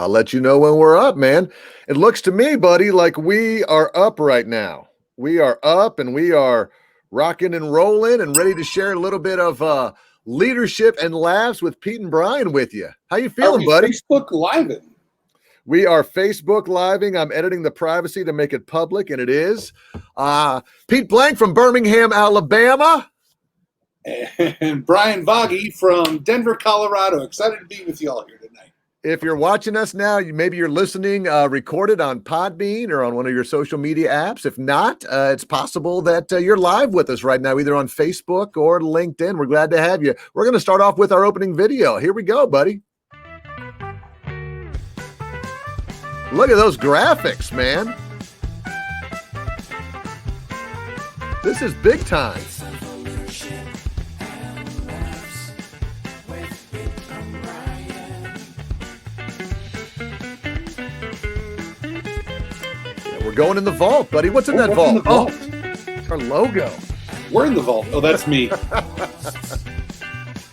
I'll let you know when we're up, man. It looks to me, buddy, like we are up right now. We are up and we are rocking and rolling and ready to share a little bit of leadership and laughs with Pete and Brian with you. How you feeling, buddy? Facebook Living. We are Facebook Living. I'm editing the privacy to make it public, and it is. Pete Blank from Birmingham, Alabama. And Brian Voggy from Denver, Colorado. Excited to be with you all here tonight. If you're watching us now, maybe you're listening recorded on Podbean or on one of your social media apps. If not, it's possible that you're live with us right now, either on Facebook or LinkedIn. We're glad to have you. We're going to start off with our opening video. Here we go, buddy. Look at those graphics, man. This is big time. We're going in the vault, buddy. What's in that vault? In the vault? Our logo. We're in the vault. Oh, that's me.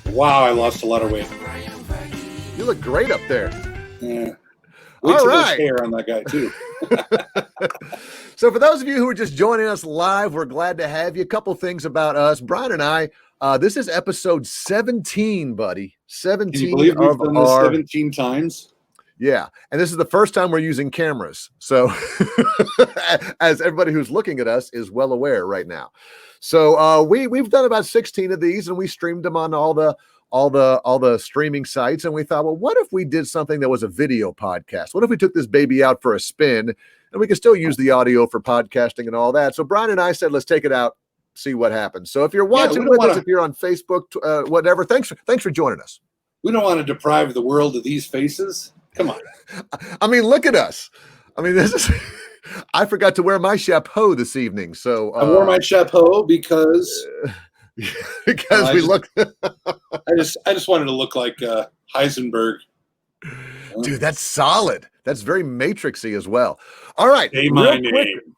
Wow, I lost a lot of weight. You look great up there. Yeah. All right. Hair on that guy too. So for those of you who are just joining us live, we're glad to have you. A couple things about us. Brian and I, this is episode 17, buddy. 17 Can you believe we've done this 17 times? Yeah, and this is the first time we're using cameras. So as everybody who's looking at us is well aware right now. So we've done about 16 of these, and we streamed them on all the streaming sites. And we thought, well, what if we did something that was a video podcast? What if we took this baby out for a spin, and we could still use the audio for podcasting and all that? So Brian and I said, let's take it out, see what happens. So if you're watching with us, if you're on Facebook, whatever, thanks for joining us. We don't want to deprive the world of these faces. Come on. I mean, look at us. I mean, this is. I forgot to wear my chapeau this evening, so I wore my chapeau because we look. I just wanted to look like Heisenberg. Dude, that's solid. That's very Matrixy as well. All right, say my name.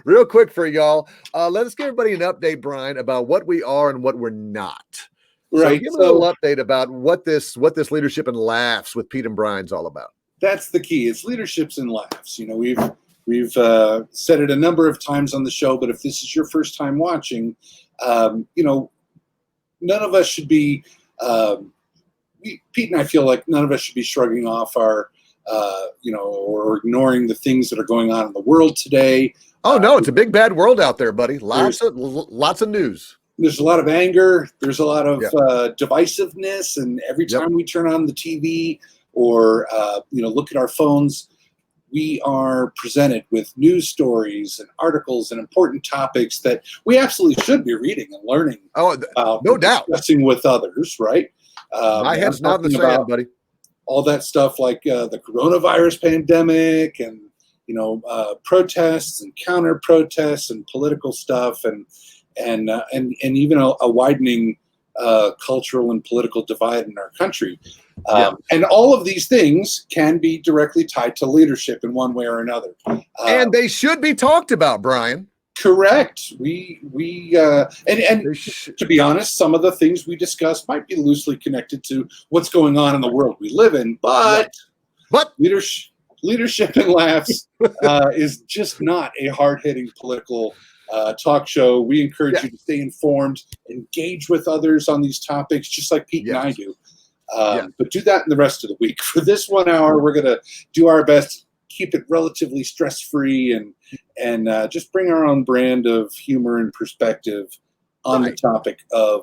Real quick for y'all. Let us give everybody an update, Brian, about what we are and what we're not. Right. So give a little update about what this leadership and laughs with Pete and Brian's all about. That's the key. It's leaderships and laughs. You know, we've said it a number of times on the show, but if this is your first time watching, you know, none of us should be. Pete and I feel like none of us should be shrugging off our, you know, or ignoring the things that are going on in the world today. Oh no, it's a big bad world out there, buddy. Lots of news. There's a lot of anger. There's a lot of divisiveness, and every time we turn on the TV or you know, look at our phones, we are presented with news stories and articles and important topics that we absolutely should be reading and learning. About, no doubt, discussing with others. Right? My head's not in the sand, buddy. All that stuff like the coronavirus pandemic and you know protests and counter protests and political stuff and even a widening cultural and political divide in our country. And all of these things can be directly tied to leadership in one way or another. And they should be talked about, Brian. Correct. To be honest, some of the things we discuss might be loosely connected to what's going on in the world we live in, but leadership and laughs is just not a hard-hitting political talk show. We encourage you to stay informed, engage with others on these topics, just like Pete and I do. But do that in the rest of the week. For this 1 hour, we're going to do our best, keep it relatively stress-free, and just bring our own brand of humor and perspective on the topic of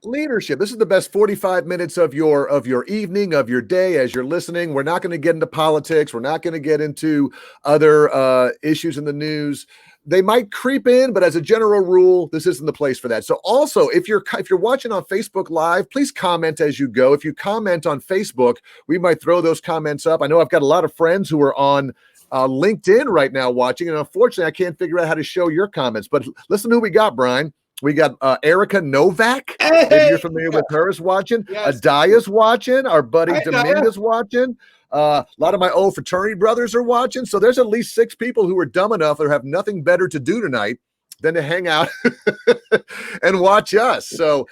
leadership. This is the best 45 minutes of your evening, of your day as you're listening. We're not going to get into politics. We're not going to get into other issues in the news. They might creep in, but as a general rule, this isn't the place for that. So also, if you're watching on Facebook Live, please comment as you go. If you comment on Facebook, we might throw those comments up. I know I've got a lot of friends who are on LinkedIn right now watching, and unfortunately, I can't figure out how to show your comments. But listen to who we got, Brian. We got Erica Novak. Hey, if you're familiar with her, is watching. Yes. Adaya's watching. Our buddy Hey, Dominguez watching. A lot of my old fraternity brothers are watching. So there's at least 6 people who are dumb enough or have nothing better to do tonight than to hang out and watch us. So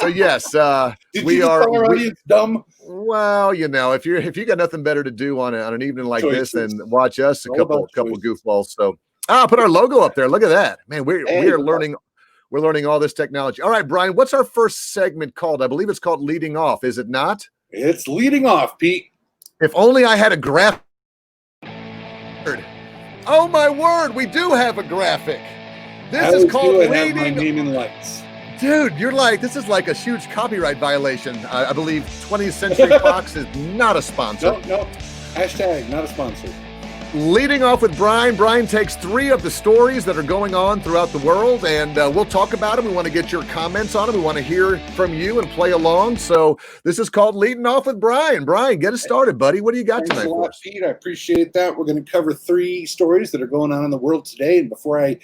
yes, Did we you just are. call our audience dumb? Well, if you got nothing better to do on an evening like Choices. this, then watch us, a All about couple choices. goofballs. So put our logo up there. Look at that, man. We are look learning. We're learning all this technology. All right, Brian, what's our first segment called? I believe it's called Leading Off. Is it not? It's leading off, Pete. If only I had a graphic. Oh my word, we do have a graphic. This is called Leading. My name in lights. Dude, this is like a huge copyright violation. I believe 20th Century Fox is not a sponsor. No. Hashtag not a sponsor. Leading off with Brian. Brian takes 3 of the stories that are going on throughout the world, and we'll talk about them. We want to get your comments on them. We want to hear from you and play along. So this is called Leading Off with Brian. Brian, get us started, buddy. What do you got tonight for us? Pete, I appreciate that. We're going to cover 3 stories that are going on in the world today. And before I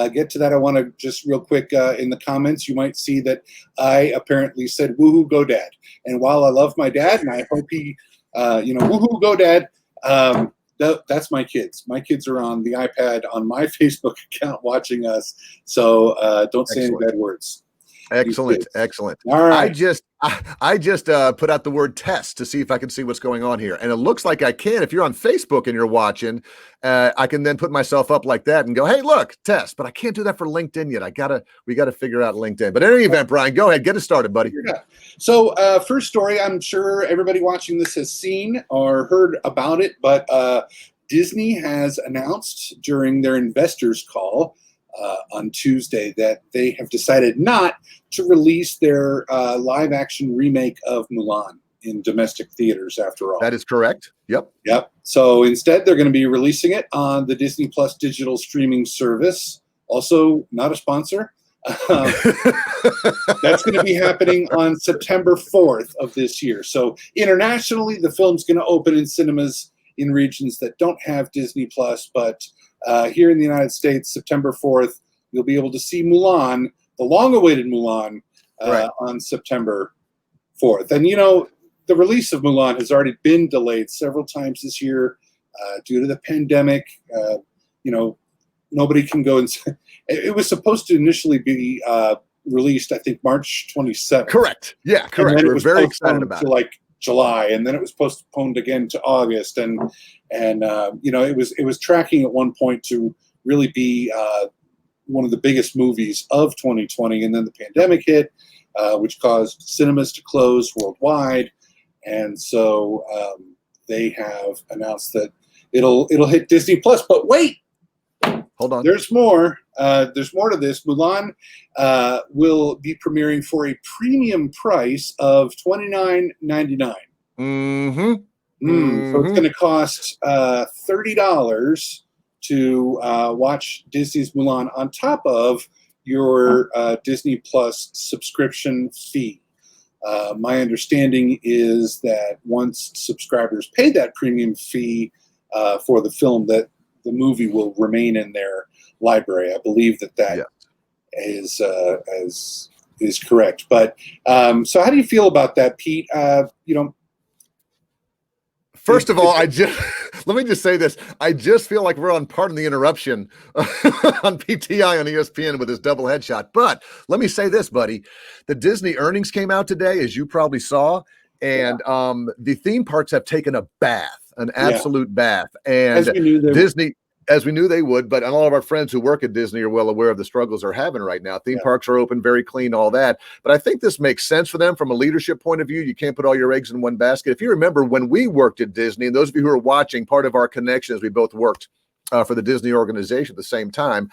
get to that, I want to just real quick in the comments, you might see that I apparently said, woohoo, go dad. And while I love my dad, and I hope he, woohoo, go dad, that's my kids. My kids are on the iPad on my Facebook account watching us. So don't say any bad words. Excellent. All right. I just put out the word test to see if I can see what's going on here. And it looks like I can. If you're on Facebook and you're watching, I can then put myself up like that and go, hey, look, test. But I can't do that for LinkedIn yet. We got to figure out LinkedIn. But in any event, Brian, go ahead. Get us started, buddy. So first story, I'm sure everybody watching this has seen or heard about it, but Disney has announced during their investors call on Tuesday that they have decided not to release their live-action remake of Mulan in domestic theaters after all. That is correct. Yep. So instead, they're going to be releasing it on the Disney Plus digital streaming service. Also, not a sponsor. That's going to be happening on September 4th of this year. So internationally, the film's going to open in cinemas in regions that don't have Disney Plus, but here in the United States, September 4th, you'll be able to see Mulan, the long-awaited Mulan, on September 4th. And, the release of Mulan has already been delayed several times this year due to the pandemic. Nobody can go and it was supposed to initially be released, I think, March 27th. Correct. Yeah, correct. We're very excited about it. Like July, and then it was postponed again to August, and it was tracking at one point to really be one of the biggest movies of 2020, and then the pandemic hit, which caused cinemas to close worldwide, and so they have announced that it'll hit Disney Plus. But wait, hold on, there's more. There's more to this. Mulan will be premiering for a premium price of $29.99. So it's going to cost $30 to watch Disney's Mulan on top of your Disney Plus subscription fee. My understanding is that once subscribers pay that premium fee for the film, that the movie will remain in their library. I believe that is correct. But so how do you feel about that, Pete? First of all, let me just say this. I just feel like we're on Pardon the Interruption on PTI on ESPN with this double headshot. But let me say this, buddy. The Disney earnings came out today, as you probably saw, and the theme parks have taken a bath, an absolute bath. And as we knew they would, but all of our friends who work at Disney are well aware of the struggles they're having right now. Theme parks are open, very clean, all that. But I think this makes sense for them from a leadership point of view. You can't put all your eggs in one basket. If you remember when we worked at Disney, and those of you who are watching, part of our connection is we both worked for the Disney organization at the same time.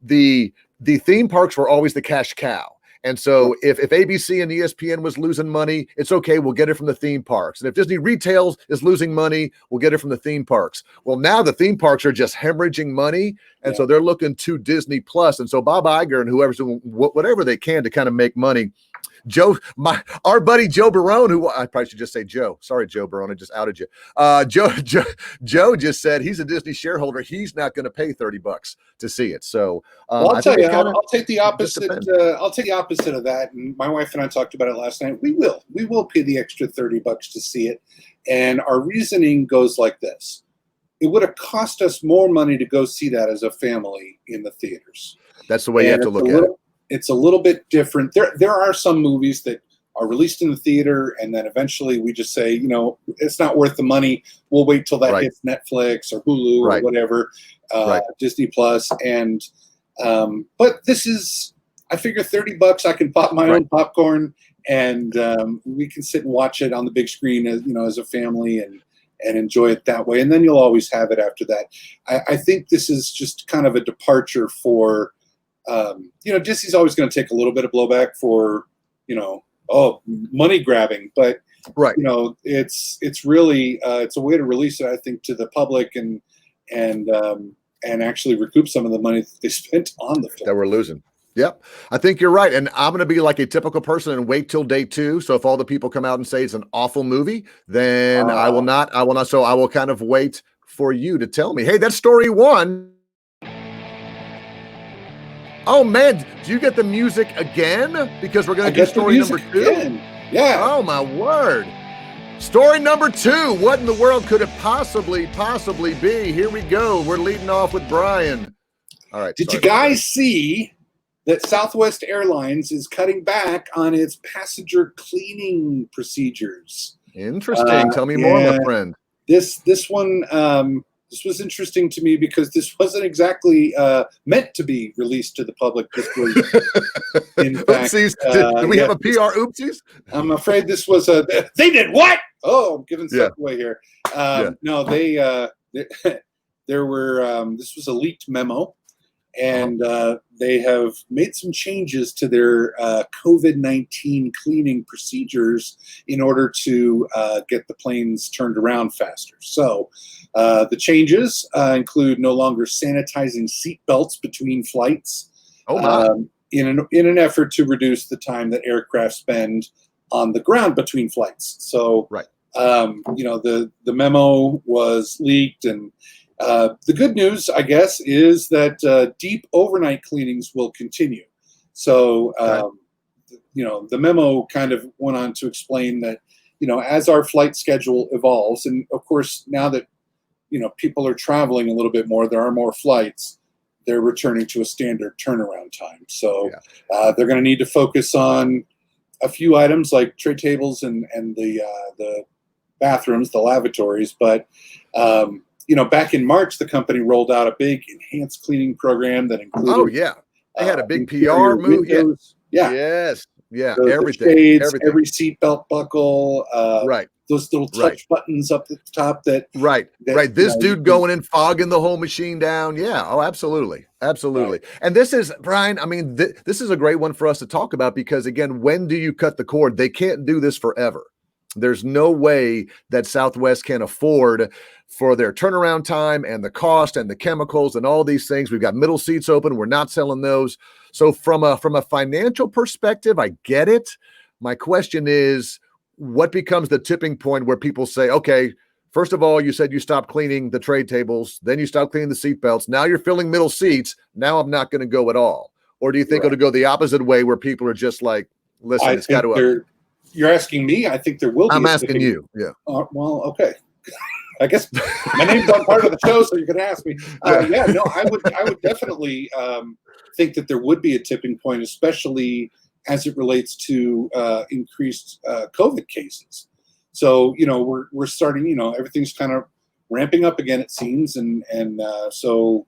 The theme parks were always the cash cow. And so if ABC and ESPN was losing money, it's okay. We'll get it from the theme parks. And if Disney Retail is losing money, we'll get it from the theme parks. Well, now the theme parks are just hemorrhaging money. And so they're looking to Disney Plus. And so Bob Iger and whoever's doing whatever they can to kind of make money. Our buddy Joe Barone, who I probably should just say Joe. Sorry, Joe Barone, I just outed you. Joe just said he's a Disney shareholder. He's not going to pay $30 to see it. So I'll tell you, I'll take the opposite. I'll take the opposite of that. And my wife and I talked about it last night. We will pay the extra $30 to see it. And our reasoning goes like this: it would have cost us more money to go see that as a family in the theaters. That's the way you have to look at it. It's a little bit different. There are some movies that are released in the theater, and then eventually we just say, it's not worth the money. We'll wait till that hits Netflix or Hulu or whatever, Disney Plus. And but this is, I figure $30, I can pop my own popcorn, and we can sit and watch it on the big screen as a family and enjoy it that way. And then you'll always have it after that. I think this is just kind of a departure for, Disney's always going to take a little bit of blowback for, money grabbing, but it's really it's a way to release it, I think, to the public and actually recoup some of the money that they spent on the film that we're losing. Yep. I think you're right. And I'm going to be like a typical person and wait till day 2. So if all the people come out and say it's an awful movie, then I will not. So I will kind of wait for you to tell me, hey, that's story 1. Oh man, do you get the music again? Because we're going to do story number 2. Again. Yeah. Oh my word. Story number 2. What in the world could it possibly be? Here we go. We're leading off with Brian. All right. Did you guys see that Southwest Airlines is cutting back on its passenger cleaning procedures? Interesting. Tell me more, my friend. This one, this was interesting to me because this wasn't exactly meant to be released to the public this week. In fact, oopsies. Did we have a PR oopsies? I'm afraid this was they did what? Oh, I'm giving stuff away here. No, there were, this was a leaked memo. And they have made some changes to their COVID-19 cleaning procedures in order to get the planes turned around faster. So the changes include no longer sanitizing seatbelts between flights in an effort to reduce the time that aircraft spend on the ground between flights. So, the memo was leaked, and the good news, I guess, is that deep overnight cleanings will continue. So, the memo kind of went on to explain that, as our flight schedule evolves, and of course, now that, people are traveling a little bit more, there are more flights, they're returning to a standard turnaround time. So they're going to need to focus on a few items like tray tables and the bathrooms, the lavatories, but back in March, the company rolled out a big enhanced cleaning program that included. They had a big PR move. Yes. Everything. The shades, every seatbelt buckle. Those little touch buttons up at the top. This dude going in, fogging the whole machine down. Yeah. Oh, absolutely. Absolutely. And this is, Brian, I mean, this is a great one for us to talk about because, again, when do you cut the cord? They can't do this forever. There's no way that Southwest can afford for their turnaround time and the cost and the chemicals and all these things. We've got middle seats open. We're not selling those. So from a financial perspective, I get it. My question is, what becomes the tipping point where people say, okay, first of all, you said you stopped cleaning the tray tables, then you stopped cleaning the seat belts. Now you're filling middle seats. Now I'm not going to go at all. Or do you think it'll go the opposite way where people are just like, listen, it's got to. You're asking me. I think there will be. I'm asking you. Yeah. Well, okay. I guess my name's not part of the show, so you can ask me. I would definitely think that there would be a tipping point, especially as it relates to increased COVID cases. So we're starting. Everything's kind of ramping up again, it seems, and so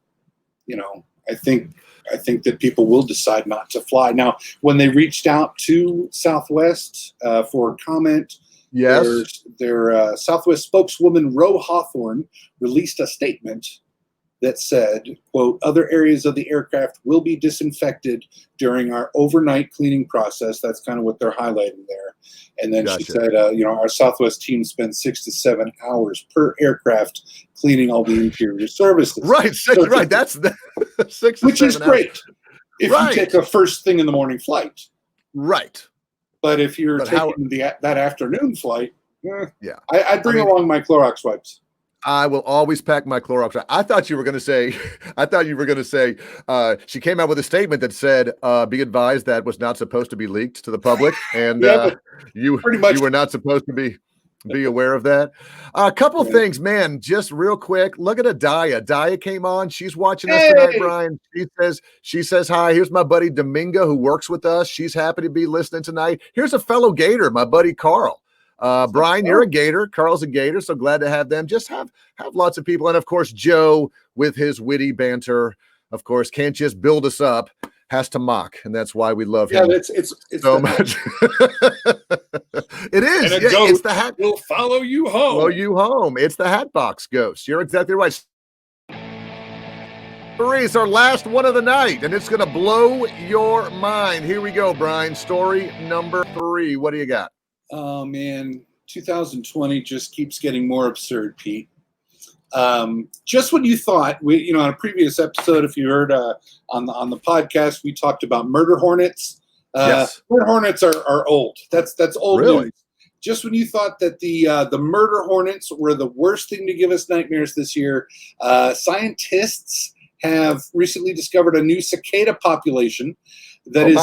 I think that people will decide not to fly. Now, when they reached out to Southwest for comment, their Southwest spokeswoman, Ro Hawthorne, released a statement that said, quote, other areas of the aircraft will be disinfected during our overnight cleaning process. That's kind of what they're highlighting there. And then she said, our Southwest team spends 6 to 7 hours per aircraft cleaning all the interior services. That's 6 which is great hours. If you take a first thing in the morning flight. Right. But if you're taking that afternoon flight, I'd bring along my Clorox wipes. I will always pack my Clorox. I thought you were going to say, she came out with a statement that said, be advised that was not supposed to be leaked to the public. And you were not supposed to be. Be aware of that. A couple things, man, just real quick. Look at Adaya. Adaya came on. She's watching us tonight, Brian. She says hi. Here's my buddy Dominga, who works with us. She's happy to be listening tonight. Here's a fellow Gator, my buddy Carl. Brian, you're a Gator. Carl's a Gator, so glad to have them. Just have lots of people. And of course, Joe with his witty banter, of course, can't just build us up, has to mock, and that's why we love him it's so much. It is. And a ghost it's the hat will follow you home. Follow you home. It's the Hatbox Ghost. You're exactly right. It's our last one of the night, and it's going to blow your mind. Here we go, Brian. Story number 3. What do you got? Oh man, 2020 just keeps getting more absurd, Pete. Just when you thought on a previous episode, if you heard on the podcast, we talked about murder hornets. Yes. Murder hornets are old. That's old Really? news. Just when you thought that the murder hornets were the worst thing to give us nightmares this year, scientists have recently discovered a new cicada population that is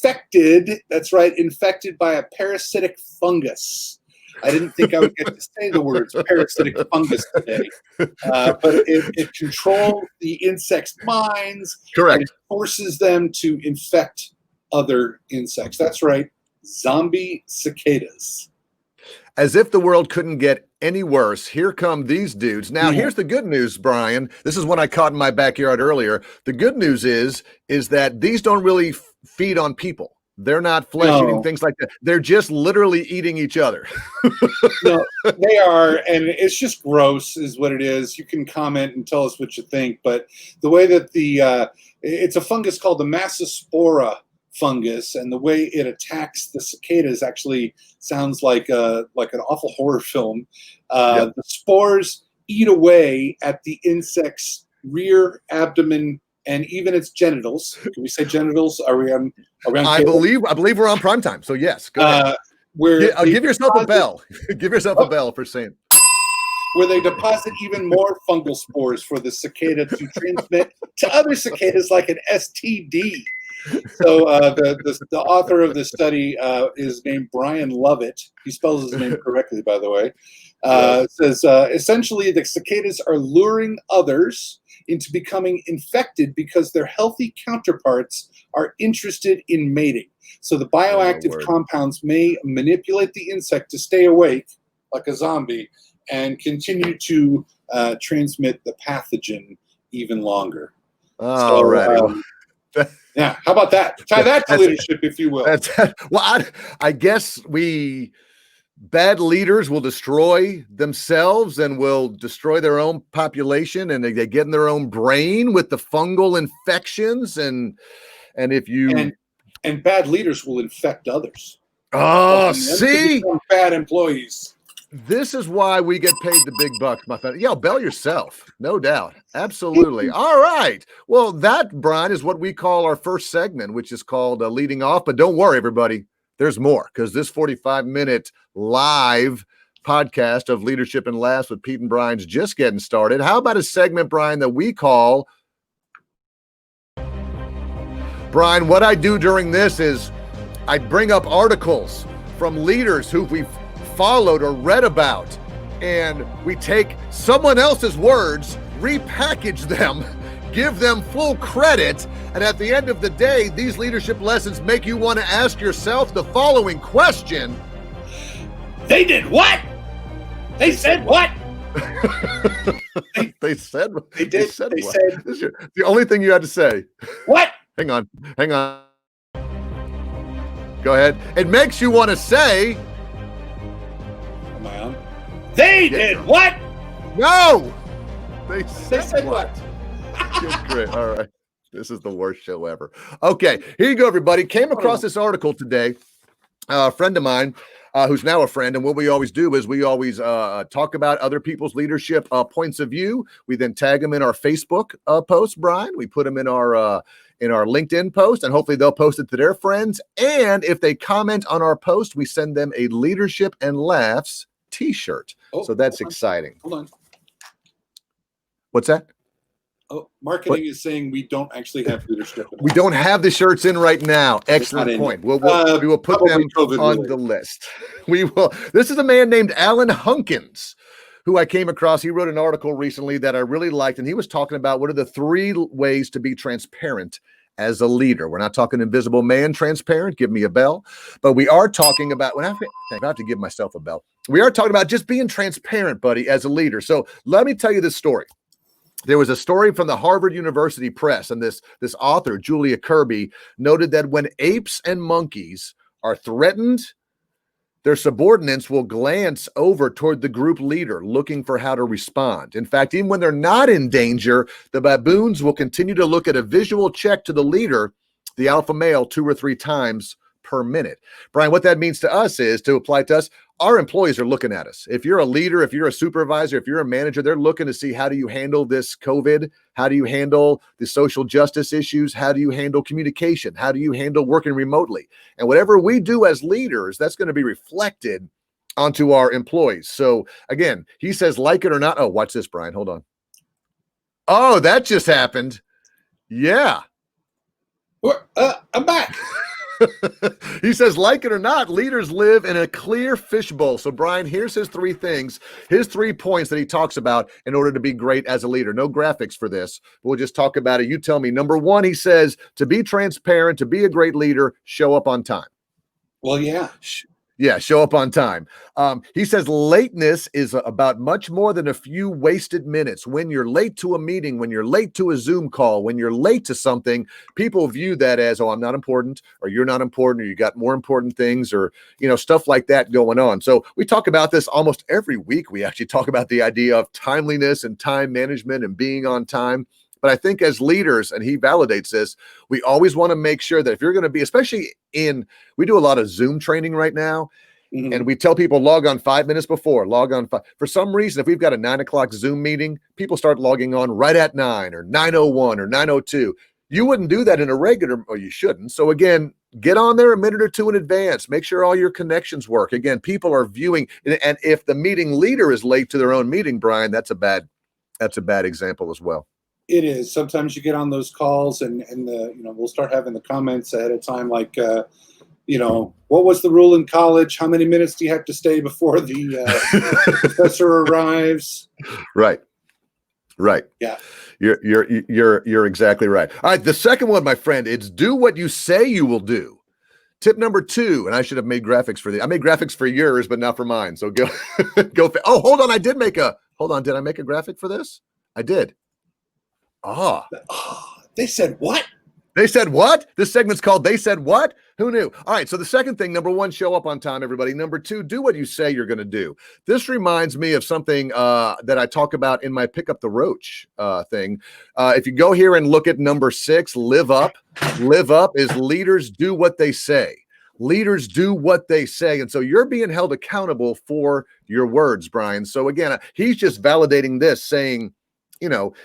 infected. That's right, infected by a parasitic fungus. I didn't think I would get to say the words parasitic fungus today, but it controls the insects' minds. Correct. And it forces them to infect other insects. That's right, zombie cicadas. As if the world couldn't get any worse, here come these dudes. Now, here's the good news, Brian. This is one I caught in my backyard earlier. The good news is that these don't really feed on people. They're not flesh-eating, things like that. They're just literally eating each other. No, they are, and it's just gross is what it is. You can comment and tell us what you think, but the way that it's a fungus called the Massospora fungus, and the way it attacks the cicadas actually sounds like an awful horror film. The spores eat away at the insect's rear, abdomen, and even its genitals. Can we say genitals? Are we on? I believe we're on prime time. So yes, go ahead. Give yourself a bell. Give yourself a bell for saying. Where they deposit even more fungal spores for the cicada to transmit to other cicadas like an STD. So the author of the study is named Brian Lovett. He spells his name correctly, by the way. Says essentially the cicadas are luring others into becoming infected because their healthy counterparts are interested in mating. So the bioactive compounds may manipulate the insect to stay awake, like a zombie, and continue to transmit the pathogen even longer. All right. Yeah, how about that? Tie that to leadership, if you will. I guess bad leaders will destroy themselves and will destroy their own population, and they get in their own brain with the fungal infections, and if you and bad leaders will infect others. See, bad employees. This is why we get paid the big bucks, my friend. Bell yourself, no doubt. Absolutely. All right. Well, that, Brian, is what we call our first segment, which is called Leading Off. But don't worry, everybody. There's more, because this 45-minute live podcast of Leadership and Laughs with Pete and Brian's just getting started. How about a segment, Brian, that we call... Brian, what I do during this is I bring up articles from leaders who we've followed or read about, and we take someone else's words, repackage them, give them full credit, and at the end of the day, these leadership lessons make you want to ask yourself the following question. They did what? They said what? They said what? They did. They said this is the only thing you had to say. What? Hang on. Go ahead. It makes you want to say... Am I on? They did what? No! They said what? Great. All right. This is the worst show ever. Okay, here you go, everybody. Came across this article today. A friend of mine, who's now a friend, and what we always do is we always talk about other people's leadership points of view. We then tag them in our Facebook post, Brian. We put them in our LinkedIn post, and hopefully they'll post it to their friends. And if they comment on our post, we send them a Leadership and Laughs t-shirt. So that's exciting. Hold on. What's that? Oh, marketing is saying we don't actually have leadership. We don't have the shirts in right now. Excellent point. We will put them on the list. We will. This is a man named Alain Hunkins, who I came across. He wrote an article recently that I really liked, and he was talking about what are the 3 ways to be transparent as a leader. We're not talking invisible man transparent. Give me a bell. But we are talking about, I have to give myself a bell. We are talking about just being transparent, buddy, as a leader. So let me tell you this story. There was a story from the Harvard University Press, and this author, Julia Kirby, noted that when apes and monkeys are threatened, their subordinates will glance over toward the group leader, looking for how to respond. In fact, even when they're not in danger, the baboons will continue to look at a visual check to the leader, the alpha male, 2 or 3 times per minute. Brian, what that means to us is, to apply to us, our employees are looking at us. If you're a leader, if you're a supervisor, if you're a manager, they're looking to see, how do you handle this COVID? How do you handle the social justice issues? How do you handle communication? How do you handle working remotely? And whatever we do as leaders, that's going to be reflected onto our employees. So again, he says, like it or not. Oh, watch this, Brian. Hold on. Oh, that just happened. Yeah. I'm back. He says, like it or not, leaders live in a clear fishbowl. So, Brian, here's his 3 things, his 3 points that he talks about in order to be great as a leader. No graphics for this. We'll just talk about it. You tell me. Number 1, he says, to be transparent, to be a great leader, show up on time. Well, yeah. Yeah, show up on time. He says lateness is about much more than a few wasted minutes. When you're late to a meeting, when you're late to a Zoom call, when you're late to something, people view that as, oh, I'm not important, or you're not important, or you got more important things, or, stuff like that going on. So we talk about this almost every week. We actually talk about the idea of timeliness and time management and being on time. But I think as leaders, and he validates this, we always want to make sure that if you're going to be, especially we do a lot of Zoom training right now, and we tell people log on 5 minutes before, log on 5. For some reason, if we've got a 9 o'clock Zoom meeting, people start logging on right at 9 or 9:01 or 9:02. You wouldn't do that in a regular, or you shouldn't. So again, get on there a minute or 2 in advance. Make sure all your connections work. Again, people are viewing, and if the meeting leader is late to their own meeting, Brian, that's a bad example as well. It is. Sometimes you get on those calls and we'll start having the comments ahead of time, like, what was the rule in college? How many minutes do you have to stay before the professor arrives? Right. Yeah. You're exactly right. All right. The second one, my friend, it's do what you say you will do. Tip number 2, and I should have made graphics for I made graphics for yours, but not for mine. So go. Oh, hold on. Did I make a graphic for this? I did. They said what? They said what? This segment's called They Said What? Who knew? All right, so the second thing, number 1, show up on time, everybody. Number 2, do what you say you're going to do. This reminds me of something that I talk about in my Pick Up the Roach thing. If you go here and look at number 6, live up. Live up is leaders do what they say. Leaders do what they say. And so you're being held accountable for your words, Brian. So again, he's just validating this, saying,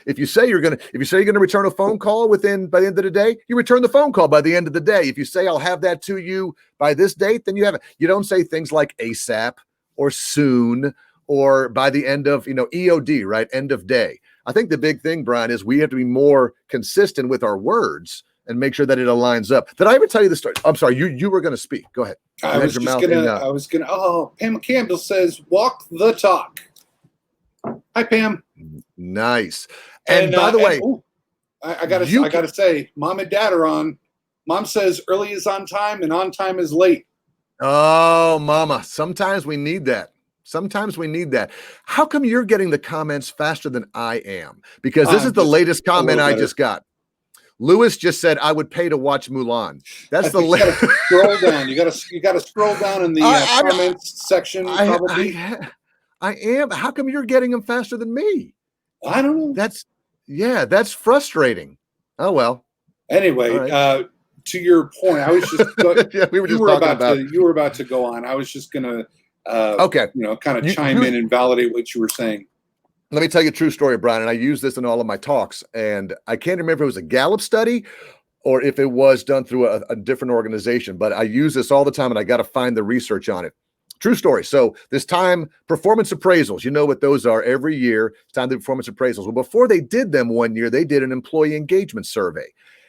if you say you're going to return a phone call by the end of the day, you return the phone call by the end of the day. If you say, I'll have that to you by this date, then you have it. You don't say things like ASAP or soon or by the end of, EOD, right? End of day. I think the big thing, Brian, is we have to be more consistent with our words and make sure that it aligns up. Did I ever tell you the story? I'm sorry, you were going to speak. Go ahead. Pam Campbell says, walk the talk. Hi, Pam. Nice. And by the way, I gotta say, Mom and Dad are on. Mom says early is on time and on time is late. Oh, Mama. Sometimes we need that. How come you're getting the comments faster than I am? Because this is the latest comment I just got. Lewis just said, I would pay to watch Mulan. That's the latest. Scroll down. You gotta scroll down in the comments section. Probably. I am. How come you're getting them faster than me? I don't know. That's frustrating. Oh, well. Anyway, right. To your point, I was just you were about to go on. I was just gonna kind of chime in and validate what you were saying. Let me tell you a true story, Brian, and I use this in all of my talks, and I can't remember if it was a Gallup study or if it was done through a different organization, but I use this all the time, and I got to find the research on it. True story. So this time performance appraisals, you know what those are every year. It's time to do performance appraisals. Well, before they did them one year, they did an employee engagement survey.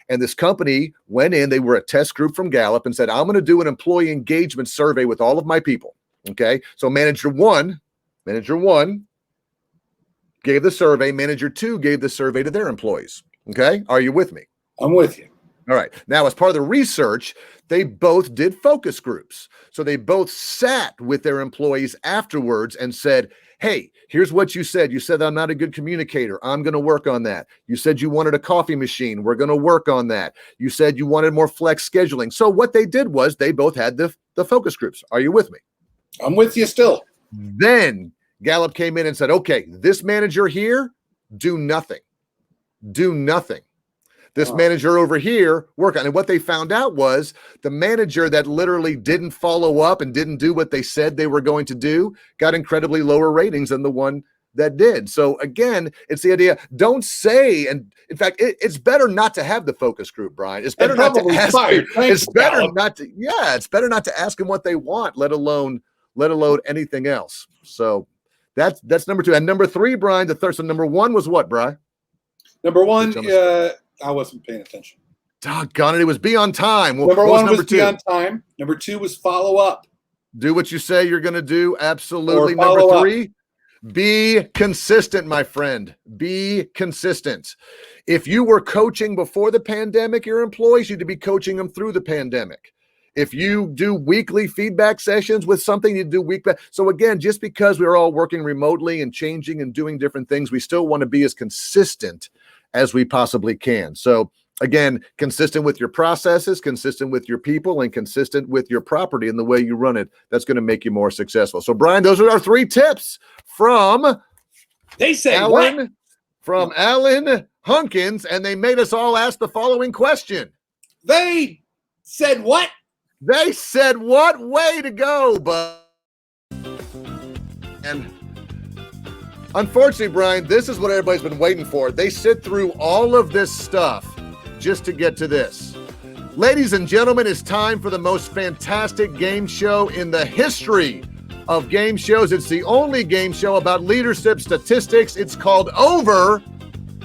And this company went in, they were a test group from Gallup and said, I'm going to do an employee engagement survey with all of my people. Okay. So manager one gave the survey. Manager two gave the survey to their employees. Okay. Are you with me? I'm with you. All right. Now, as part of the research, they both did focus groups. So they both sat with their employees afterwards and said, hey, here's what you said. You said I'm not a good communicator. I'm going to work on that. You said you wanted a coffee machine. We're going to work on that. You said you wanted more flex scheduling. So what they did was they both had the focus groups. Are you with me? I'm with you still. Then Gallup came in and said, okay, this manager here, do nothing. Do nothing. This manager over here, work on it. And what they found out was the manager that literally didn't follow up and didn't do what they said they were going to do got incredibly lower ratings than the one that did. So again, it's the idea, don't say, and in fact, it's better not to have the focus group, Brian. It's better not to ask. It's better not to, it's better not to ask them what they want, let alone anything else. So that's number two. And number three, Brian, the third. So number one was what, Brian? Number one, I wasn't paying attention. Doggone it. It was be on time. Number one was be on time. Number two was follow up. Do what you say you're going to do. Absolutely. Number three, be consistent, my friend. Be consistent. If you were coaching before the pandemic, your employees, you need to be coaching them through the pandemic. If you do weekly feedback sessions with something, you do weekly. So again, just because we're all working remotely and changing and doing different things, we still want to be as consistent as we possibly can. So again, consistent with your processes, consistent with your people, and consistent with your property and the way you run it. That's going to make you more successful. So Brian, those are our three tips from Alain Hunkins, and they made us all ask the following question. They said what? They said what? Way to go, bud. And unfortunately, Brian, this is what everybody's been waiting for. They sit through all of this stuff just to get to this. Ladies and gentlemen, it's time for the most fantastic game show in the history of game shows. It's the only game show about leadership statistics. It's called Over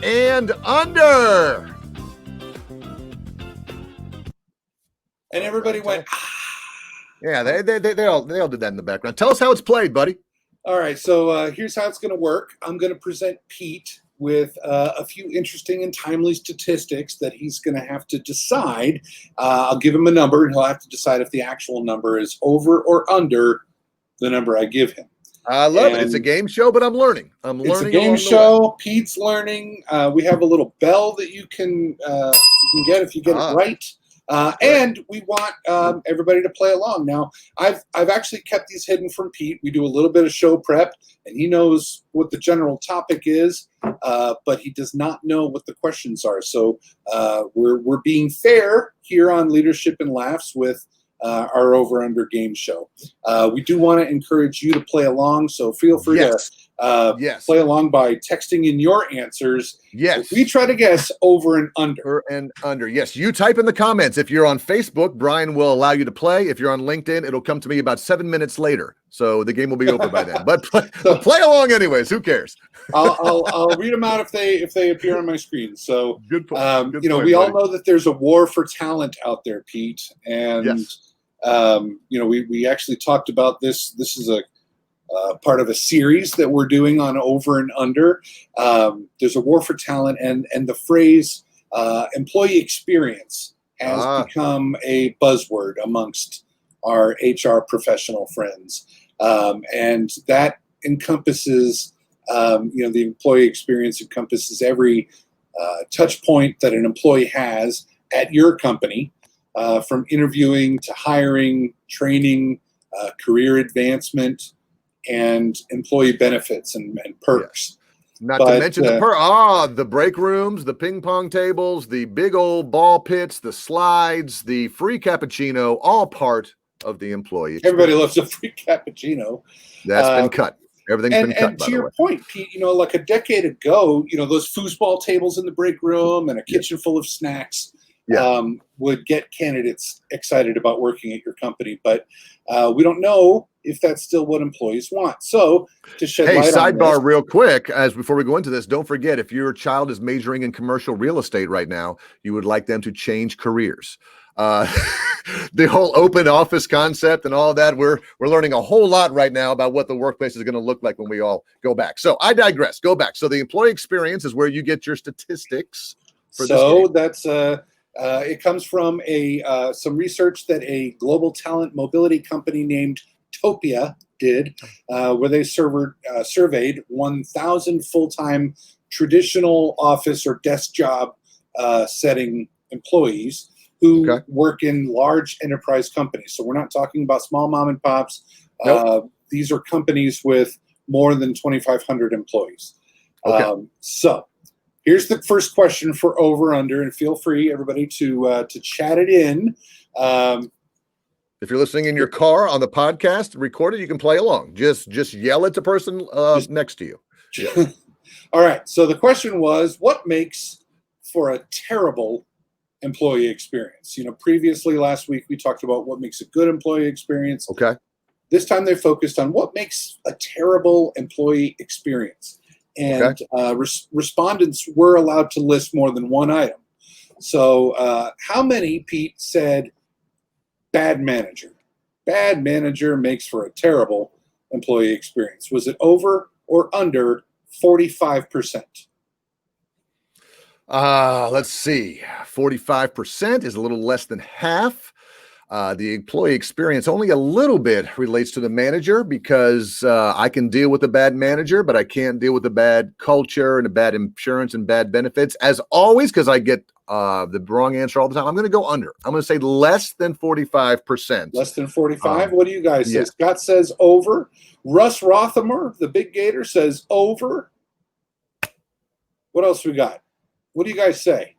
and Under. And everybody went, Yeah, they all did that in the background. Tell us how it's played, buddy. All right, so here's how it's going to work. I'm going to present Pete with a few interesting and timely statistics that he's going to have to decide. I'll give him a number, and he'll have to decide if the actual number is over or under the number I give him. I love it. It's a game show, but I'm learning. It's a game show. Pete's learning. We have a little bell that you can get if you get it right. And we want everybody to play along. Now, I've actually kept these hidden from Pete. We do a little bit of show prep, and he knows what the general topic is, but he does not know what the questions are. So we're being fair here on Leadership and Laughs with our over-under game show. We do want to encourage you to play along, so feel free to play along by texting in your answers. Yes. We try to guess over and under. Over and under. Yes. You type in the comments. If you're on Facebook, Brian will allow you to play. If you're on LinkedIn, it'll come to me about 7 minutes later. So the game will be over by then. But play along anyways. Who cares? I'll read them out if they appear on my screen. So good point. We all know that there's a war for talent out there, Pete. And we actually talked about this. This is a part of a series that we're doing on Over and Under. There's a war for talent, and the phrase employee experience has become a buzzword amongst our HR professional friends. And that encompasses, the employee experience encompasses every touch point that an employee has at your company, from interviewing to hiring, training, career advancement, and employee benefits and perks. Not to mention the break rooms, the ping pong tables, the big old ball pits, the slides, the free cappuccino, all part of the employee experience. Everybody loves a free cappuccino. That's been cut. Everything's been cut. And to your point, Pete, like a decade ago, those foosball tables in the break room and a kitchen full of snacks, would get candidates excited about working at your company. But we don't know if that's still what employees want. So to shed light on sidebar this, real quick, as before we go into this, don't forget, if your child is majoring in commercial real estate right now, you would like them to change careers. The whole open office concept and all that, we're learning a whole lot right now about what the workplace is going to look like when we all go back. So I digress. Go back. So the employee experience is where you get your statistics for this game. That's it comes from some research that a global talent mobility company named Topia did, where they surveyed 1,000 full-time traditional office or desk job setting employees who work in large enterprise companies. So we're not talking about small mom and pops. Nope. These are companies with more than 2,500 employees. So here's the first question for over under, and feel free, everybody, to chat it in. If you're listening in your car on the podcast, record it, you can play along. Just yell at the person next to you. Yes. All right. So the question was, what makes for a terrible employee experience? Previously last week we talked about what makes a good employee experience. Okay. This time they focused on what makes a terrible employee experience. And respondents were allowed to list more than one item. So how many, Pete, said bad manager? Bad manager makes for a terrible employee experience. Was it over or under 45%? Let's see. 45% is a little less than half. The employee experience only a little bit relates to the manager, because I can deal with a bad manager, but I can't deal with a bad culture and a bad insurance and bad benefits. As always, because I get the wrong answer all the time, I'm going to go under. I'm going to say less than 45%. Less than 45? What do you guys say? Yeah. Scott says over. Russ Rothamer, the big gator, says over. What else we got? What do you guys say?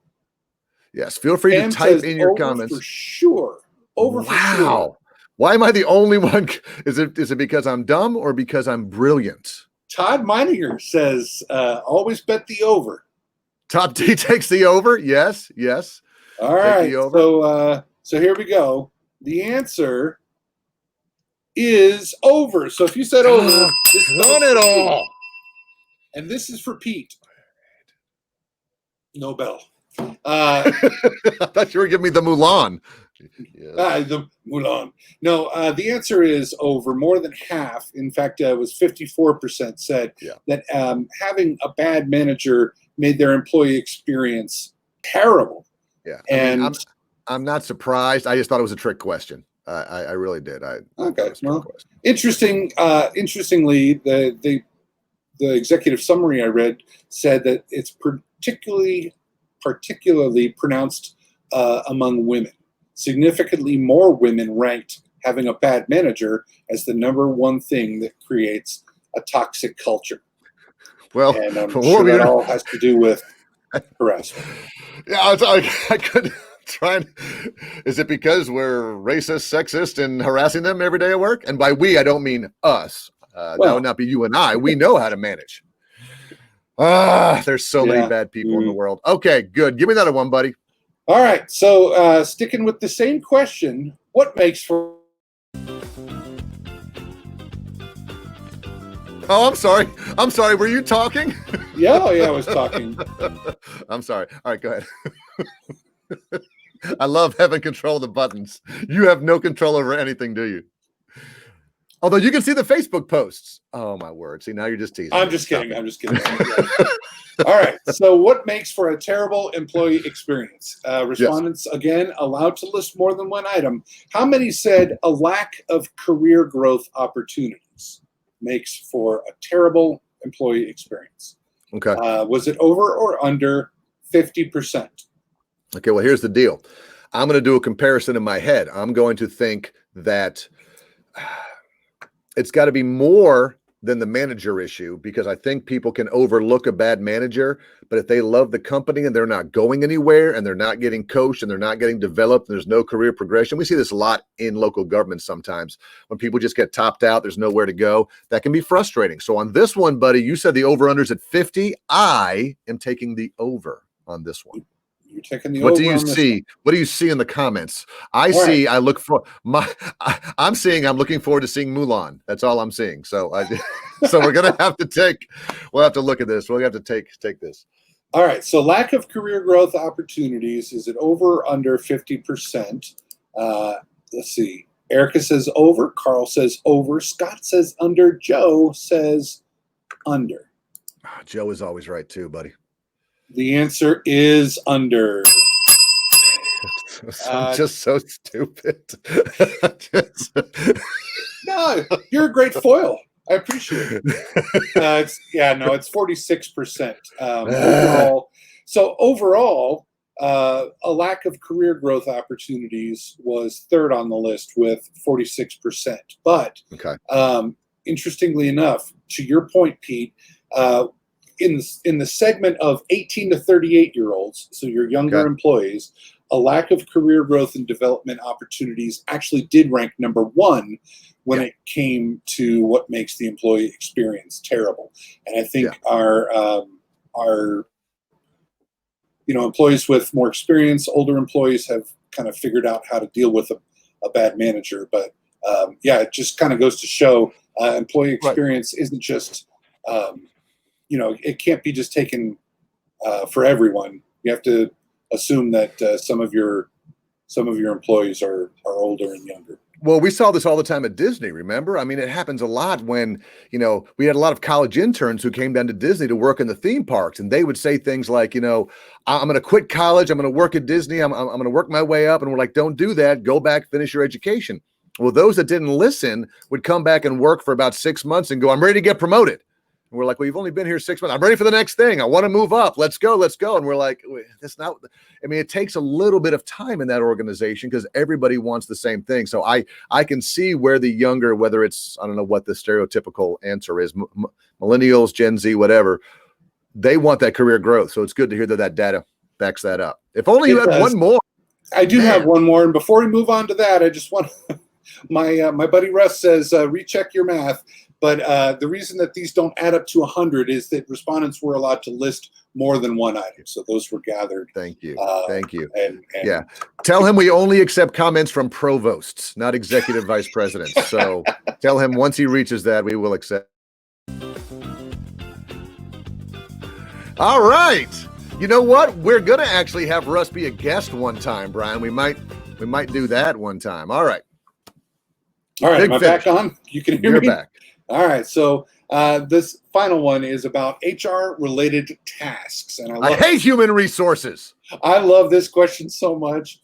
Yes, feel free to type in your comments. For sure. Over for sure. Why am I the only one? Is it because I'm dumb or because I'm brilliant? Todd Meininger says, always bet the over. Top D takes the over. Yes. All right. So here we go. The answer is over. So if you said over, done it all. And this is for Pete. No bell. I thought you were giving me the Mulan. The Mulan. No, the answer is over. More than half. In fact, it was 54% said that having a bad manager made their employee experience terrible. Yeah, and I'm not surprised. I just thought it was a trick question. I really did. Okay. Well, interestingly, the executive summary I read said that it's particularly pronounced among women. Significantly more women ranked having a bad manager as the number one thing that creates a toxic culture. Well, and I'm sure that all has to do with harassment. Yeah, I could try. Is it because we're racist, sexist, and harassing them every day at work? And by we, I don't mean us. That would not be you and I. We know how to manage. There's so many bad people in the world. Okay, good. Give me that one, buddy. All right. So sticking with the same question, what makes for... Oh, I'm sorry. Were you talking? Yeah, I was talking. I'm sorry. All right, go ahead. I love having control of the buttons. You have no control over anything, do you? Although you can see the Facebook posts. Oh, my word. See, now you're just teasing. I'm just kidding. All right. So what makes for a terrible employee experience? Respondents, again, allowed to list more than one item. How many said a lack of career growth opportunities makes for a terrible employee experience? Okay. Was it over or under 50%? Okay, well, here's the deal. I'm going to do a comparison in my head. I'm going to think that it's got to be more than the manager issue, because I think people can overlook a bad manager, but if they love the company and they're not going anywhere and they're not getting coached and they're not getting developed and there's no career progression. We see this a lot in local government sometimes when people just get topped out, there's nowhere to go. That can be frustrating. So on this one, buddy, you said the over-under's at 50. I am taking the over on this one. You're taking the What do over you on this one. see? What do you see in the comments? I All see. right. I look for my. I'm seeing. I'm looking forward to seeing Mulan. That's all I'm seeing. So, so we're gonna have to take. We'll have to look at this. We'll have to take this. All right. So lack of career growth opportunities. Is it over or under 50%? Let's see. Erica says over. Carl says over. Scott says under. Joe says under. Oh, Joe is always right too, buddy. The answer is under. I'm just so stupid. No, you're a great foil. I appreciate it. It's 46% overall. So overall, a lack of career growth opportunities was third on the list with 46%. But okay. Interestingly enough, to your point, Pete, in the segment of 18 to 38-year-olds, so your younger employees, a lack of career growth and development opportunities actually did rank number one when it came to what makes the employee experience terrible. And I think our employees with more experience, older employees have kind of figured out how to deal with a bad manager. But it just kind of goes to show employee experience isn't just it can't be just taken for everyone. You have to assume that some of your employees are older and younger. Well, we saw this all the time at Disney, remember? I mean, it happens a lot when, we had a lot of college interns who came down to Disney to work in the theme parks, and they would say things like, I'm going to quit college, I'm going to work at Disney, I'm going to work my way up, and we're like, don't do that, go back, finish your education. Well, those that didn't listen would come back and work for about 6 months and go, I'm ready to get promoted. And we're like, well, you've only been here 6 months. I'm ready for the next thing. I want to move up. Let's go. And we're like, that's not, it takes a little bit of time in that organization because everybody wants the same thing. So I can see where the younger, whether it's, I don't know what the stereotypical answer is, millennials, Gen Z, whatever, they want that career growth. So it's good to hear that data backs that up. If only you had one more. I do have one more. And before we move on to that, I just want my buddy Russ says, recheck your math. But the reason that these don't add up to 100 is that respondents were allowed to list more than one item. So those were gathered. Thank you. And tell him we only accept comments from provosts, not executive vice presidents. So tell him once he reaches that, we will accept. All right. You know what? We're going to actually have Russ be a guest one time, Brian. We might do that one time. All right. All right. Am I back on? You can hear me? You're back. All right, so this final one is about HR-related tasks, and I hate human resources. I love this question so much.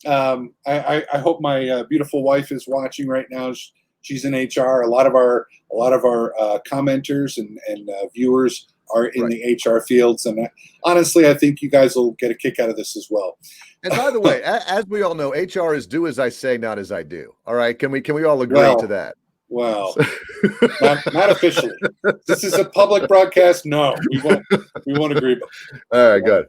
I hope my beautiful wife is watching right now. She's in HR. A lot of our commenters and viewers are in the HR fields, and honestly, I think you guys will get a kick out of this as well. And by the way, as we all know, HR is do as I say, not as I do. All right, can we all agree to that? Well, not officially. This is a public broadcast. No, we won't agree. All right, good.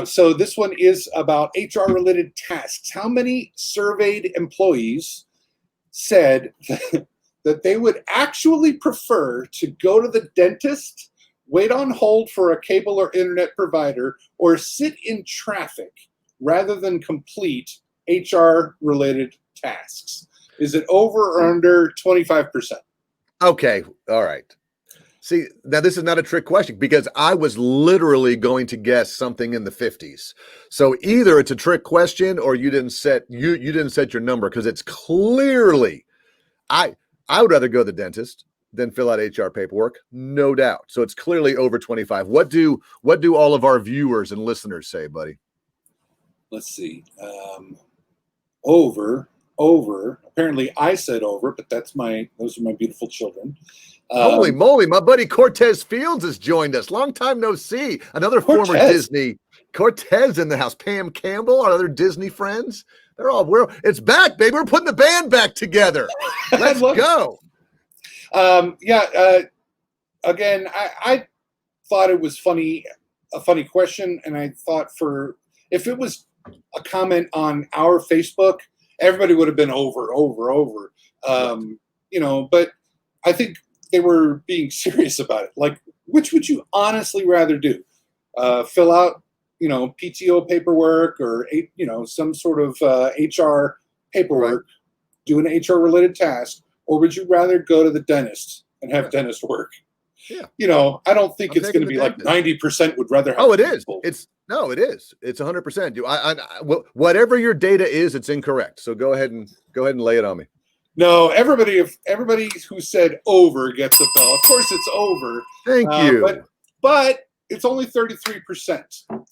So this one is about HR-related tasks. How many surveyed employees said that they would actually prefer to go to the dentist, wait on hold for a cable or internet provider, or sit in traffic rather than complete HR-related tasks? Is it over or under 25%? Okay. All right. See, now this is not a trick question because I was literally going to guess something in the 50s. So either it's a trick question or you didn't set your number because it's clearly I would rather go to the dentist than fill out HR paperwork, no doubt. So it's clearly over 25. What do all of our viewers and listeners say, buddy? Let's see. Over. Apparently I said over, but those are my beautiful children. Holy moly, my buddy Cortez Fields has joined us. Long time no see. Another former Disney. Cortez in the house. Pam Campbell, our other Disney friends. It's back, baby. We're putting the band back together. Let's go. Again, I thought it was a funny question, and I thought if it was a comment on our Facebook, everybody would have been over. But I think they were being serious about it. Like, which would you honestly rather do? Fill out, PTO paperwork or some sort of HR paperwork, do an HR related task, or would you rather go to the dentist and have dentist work? Yeah. I don't think it's going to be like 90% would rather have. Oh, it is. It is. It's 100%. Whatever your data is, it's incorrect. So go ahead and lay it on me. No, everybody who said over gets a bell. Of course, it's over. Thank you. But it's only 33%.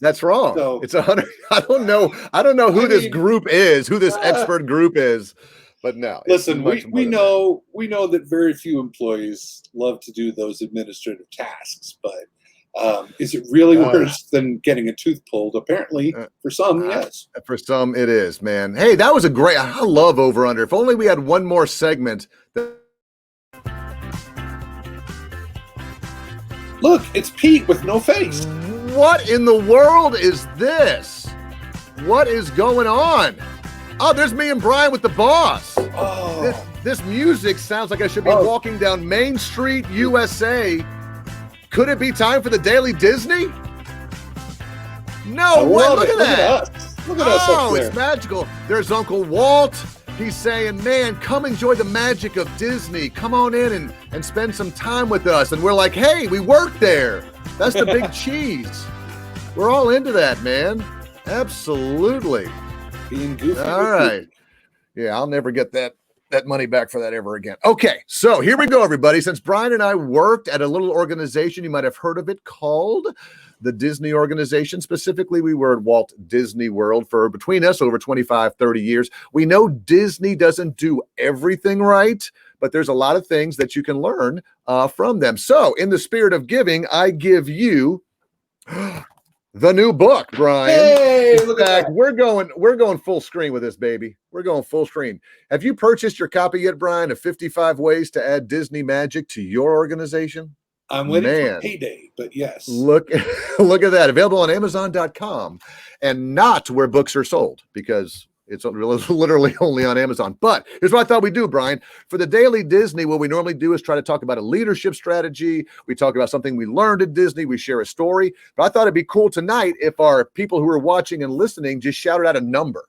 That's wrong. So, it's 100. I don't know who this group is, who this expert group is, but no. Listen, we know that very few employees love to do those administrative tasks, but is it really worse than getting a tooth pulled? Apparently, for some, yes. For some, it is, man. Hey, that was I love Over Under. If only we had one more segment. Look, it's Pete with no face. What in the world is this? What is going on? Oh, there's me and Brian with the boss. Oh. This music sounds like I should be walking down Main Street, USA. Could it be time for the Daily Disney? No, look at that. Look at us up there. It's magical. There's Uncle Walt. He's saying, man, come enjoy the magic of Disney. Come on in and spend some time with us. And we're like, hey, we work there. That's the big cheese. We're all into that, man. Absolutely. Being goofy. All right. Yeah, I'll never get that money back for that ever again. Okay, so here we go, everybody. Since Brian and I worked at a little organization, you might have heard of it, called the Disney Organization. Specifically, we were at Walt Disney World for, between us, over 25, 30 years. We know Disney doesn't do everything right, but there's a lot of things that you can learn from them. So in the spirit of giving, I give you the new book, Brian. Hey, look at that. We're going full screen with this, baby. We're going full screen. Have you purchased your copy yet, Brian, of 55 Ways to Add Disney Magic to Your Organization? I'm waiting for payday, but yes. Look at that. Available on Amazon.com and not where books are sold, because it's literally only on Amazon. But here's what I thought we'd do, Brian. For the Daily Disney, what we normally do is try to talk about a leadership strategy. We talk about something we learned at Disney. We share a story. But I thought it'd be cool tonight if our people who are watching and listening just shouted out a number.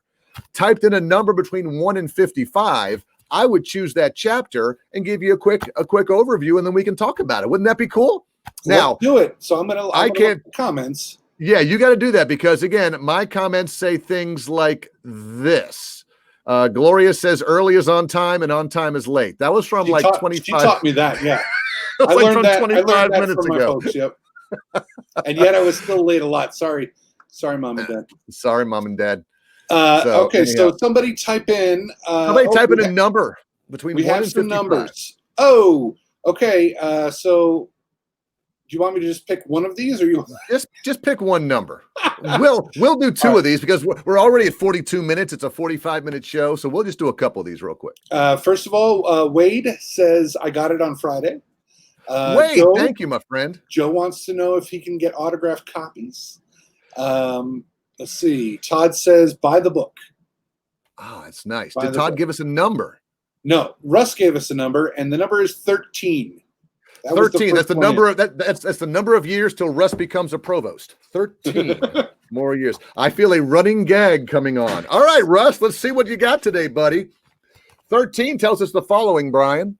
Typed in a number between 1 and 55. I would choose that chapter and give you a quick overview, and then we can talk about it. Wouldn't that be cool? Now, let's do it. So I'm gonna comments. Yeah, you got to do that because, again, my comments say things like this. Gloria says early is on time and on time is late. That was from 25. She taught me that, yeah. I learned that 25 minutes from ago. My folks, yep. And yet I was still late a lot. Sorry, Mom and Dad. Sorry, Mom and Dad. So somebody type in. Type in a number between 1 and 55. Numbers. Oh, okay. So do you want me to just pick one of these, or you just pick one number? We'll do two of these because we're already at 42 minutes. It's a 45-minute show, so we'll just do a couple of these real quick. First of all, Wade says I got it on Friday. Wade, Joe, thank you, my friend. Joe wants to know if he can get autographed copies. Let's see. Todd says buy the book. Oh, it's nice. Did Todd give us a number? No, Russ gave us a number, and the number is 13. 13. That's the number of that's the number of years till Russ becomes a provost. 13 more years. I feel a running gag coming on. All right, Russ, let's see what you got today, buddy. 13 tells us the following, Brian.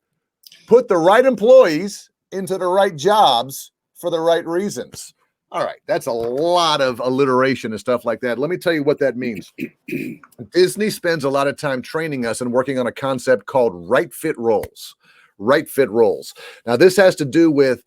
Put the right employees into the right jobs for the right reasons. All right, that's a lot of alliteration and stuff like that. Let me tell you what that means. Disney spends a lot of time training us and working on a concept called right fit roles. Right fit roles. Now, this has to do with,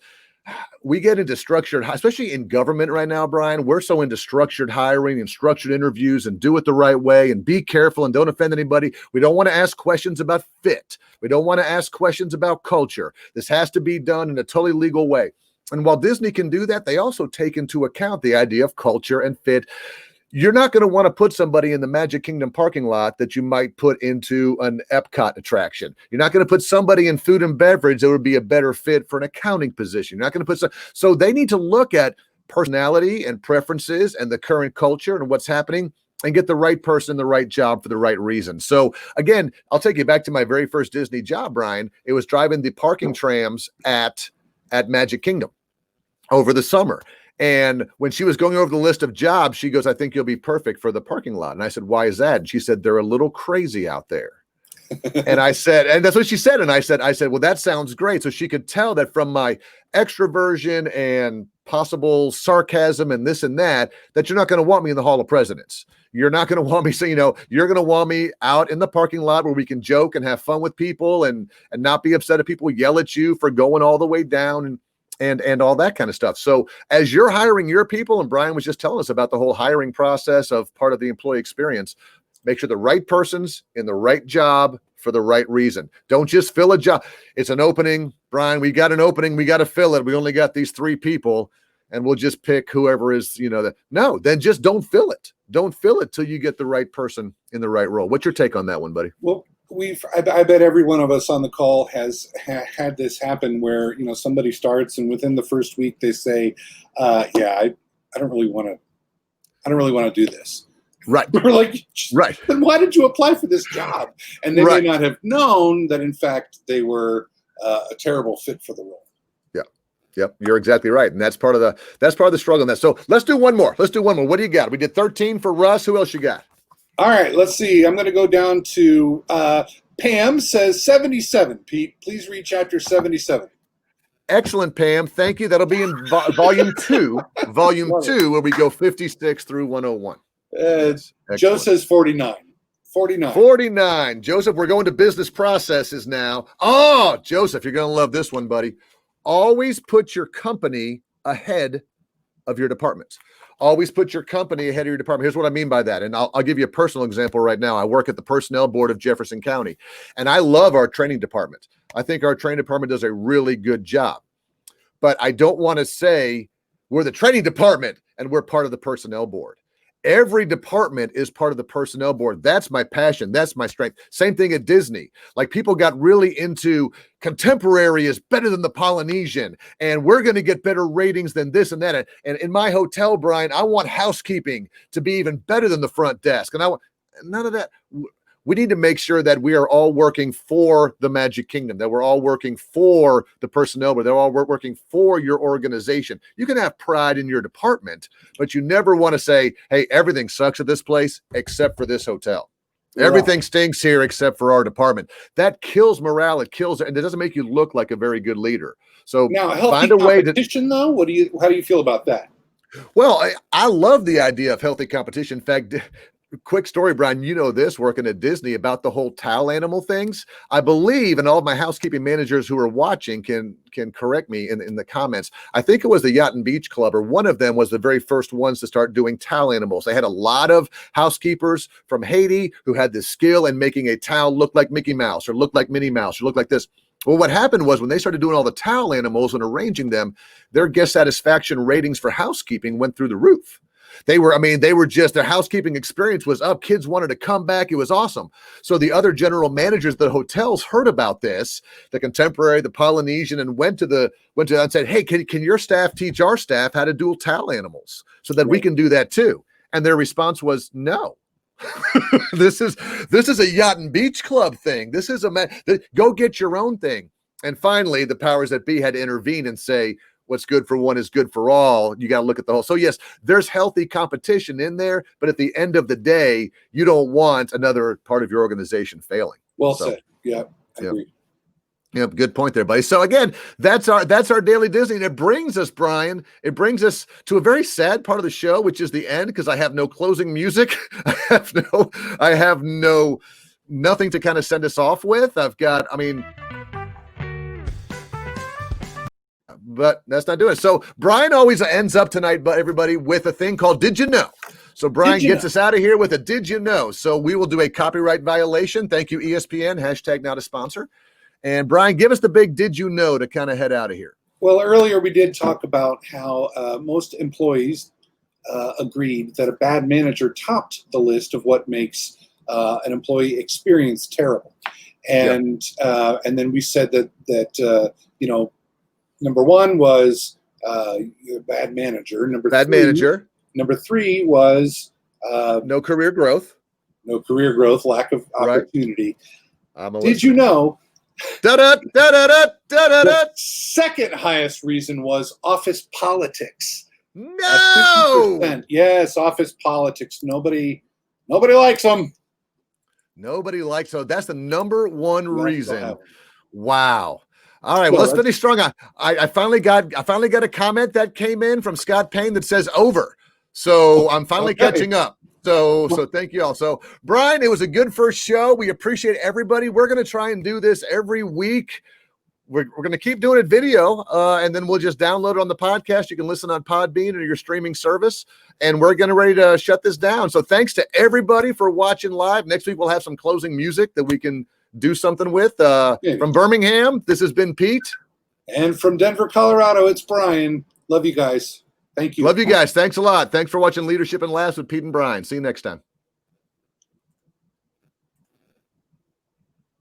we get into structured, especially in government right now, Brian, we're so into structured hiring and structured interviews and do it the right way and be careful and don't offend anybody. We don't want to ask questions about fit. We don't want to ask questions about culture. This has to be done in a totally legal way. And while Disney can do that, they also take into account the idea of culture and fit. You're not going to want to put somebody in the Magic Kingdom parking lot that you might put into an Epcot attraction. You're not going to put somebody in food and beverage that would be a better fit for an accounting position. You're not going to put so they need to look at personality and preferences and the current culture and what's happening and get the right person in the right job for the right reason. So again, I'll take you back to my very first Disney job, Brian. It was driving the parking trams at Magic Kingdom over the summer. And when she was going over the list of jobs, she goes, I think you'll be perfect for the parking lot. And I said, why is that? And she said, they're a little crazy out there. And I said, and that's what she said. And I said, well, that sounds great. So she could tell that from my extroversion and possible sarcasm and this and that you're not going to want me in the Hall of Presidents. You're not going to want me. So, you're going to want me out in the parking lot where we can joke and have fun with people and not be upset if people yell at you for going all the way down and all that kind of stuff. So as you're hiring your people, and Brian was just telling us about the whole hiring process of part of the employee experience, make sure the right person's in the right job for the right reason. Don't just fill a job. It's an opening. Brian, we got an opening. We got to fill it. We only got these 3 people and we'll just pick whoever is, no, then just don't fill it. Don't fill it till you get the right person in the right role. What's your take on that one, buddy? Well, I bet every one of us on the call has had this happen where, somebody starts and within the first week they say, I don't really want to do this. Right. We're like, right. Then why did you apply for this job? And they may not have known that, in fact, they were a terrible fit for the role. Yep. You're exactly right. And that's part of the struggle in that. So let's do one more. What do you got? We did 13 for Russ. Who else you got? All right. Let's see. I'm going to go down to Pam says 77. Pete, please reach after 77. Excellent, Pam. Thank you. That'll be in volume 2, where we go 56 through 101. Joe says 49. 49. Joseph, we're going to business processes now. Oh, Joseph, you're going to love this one, buddy. Always put your company ahead of your departments. Always put your company ahead of your department. Here's what I mean by that. And I'll give you a personal example right now. I work at the personnel board of Jefferson County, and I love our training department. I think our training department does a really good job. But I don't want to say we're the training department and we're part of the personnel board. Every department is part of the personnel board. That's my passion. That's my strength. Same thing at Disney. Like, people got really into contemporary is better than the Polynesian, and we're going to get better ratings than this and that. And in my hotel, Brian, I want housekeeping to be even better than the front desk. And I want none of that. We need to make sure that we are all working for the Magic Kingdom, that we're all working for the personnel, but they're all working for your organization. You can have pride in your department, but you never want to say, hey, everything sucks at this place except for this hotel. Right. Everything stinks here except for our department. That kills morale. It kills, and it doesn't make you look like a very good leader. So now, healthy find a way to competition, though. How do you feel about that? Well, I love the idea of healthy competition. In fact, quick story, Brian, this, working at Disney, about the whole towel animal things. I believe, and all of my housekeeping managers who are watching can correct me in the comments. I think it was the Yacht and Beach Club, or one of them was the very first ones to start doing towel animals. They had a lot of housekeepers from Haiti who had this skill in making a towel look like Mickey Mouse or look like Minnie Mouse or look like this. Well, what happened was when they started doing all the towel animals and arranging them, their guest satisfaction ratings for housekeeping went through the roof. They were just, their housekeeping experience was up. Kids wanted to come back. It was awesome. So the other general managers of the hotels heard about this, the contemporary, the Polynesian, and went to that and said, hey, can your staff teach our staff how to do towel animals so that we can do that too? And their response was no. This is a Yacht and Beach Club thing. This is go get your own thing. And finally, the powers that be had to intervene and say, what's good for one is good for all. You got to look at the whole. So yes, there's healthy competition in there, but at the end of the day, you don't want another part of your organization failing. Well said. Yeah, I agree. Yep, good point there, buddy. So again, that's our Daily Disney. And it brings us, Brian, to a very sad part of the show, which is the end, because I have no closing music. I have nothing to kind of send us off with. But that's not doing it. So Brian always ends up tonight, but everybody, with a thing called Did You Know? So Brian gets us out of here with a Did You Know? So we will do a copyright violation. Thank you, ESPN, #not a sponsor. And Brian, give us the big Did You Know to kind of head out of here. Well, earlier we did talk about how most employees agreed that a bad manager topped the list of what makes an employee experience terrible. And then we said that number one was bad manager. Number three was no career growth. Lack of opportunity. Right. Did you know? The second highest reason was office politics. At No, 50%. Yes, office politics. Nobody likes them. nobody likes. So that's the number one We all still reason. have 'em. Wow. All right. Well, Well, let's that's finish strong. I finally got a comment that came in from Scott Payne that says over. So I'm finally okay. catching up. So thank you all. So Brian, it was a good first show. We appreciate everybody. We're going to try and do this every week. We're going to keep doing it video, and then we'll just download it on the podcast. You can listen on Podbean or your streaming service, and we're getting ready to shut this down. So thanks to everybody for watching live. Next week, we'll have some closing music that we can do something with. From Birmingham, this has been Pete. And from Denver, Colorado, it's Brian. Love you guys. Thank you. Love you guys. Thanks a lot. Thanks for watching Leadership and Laughs with Pete and Brian. See you next time.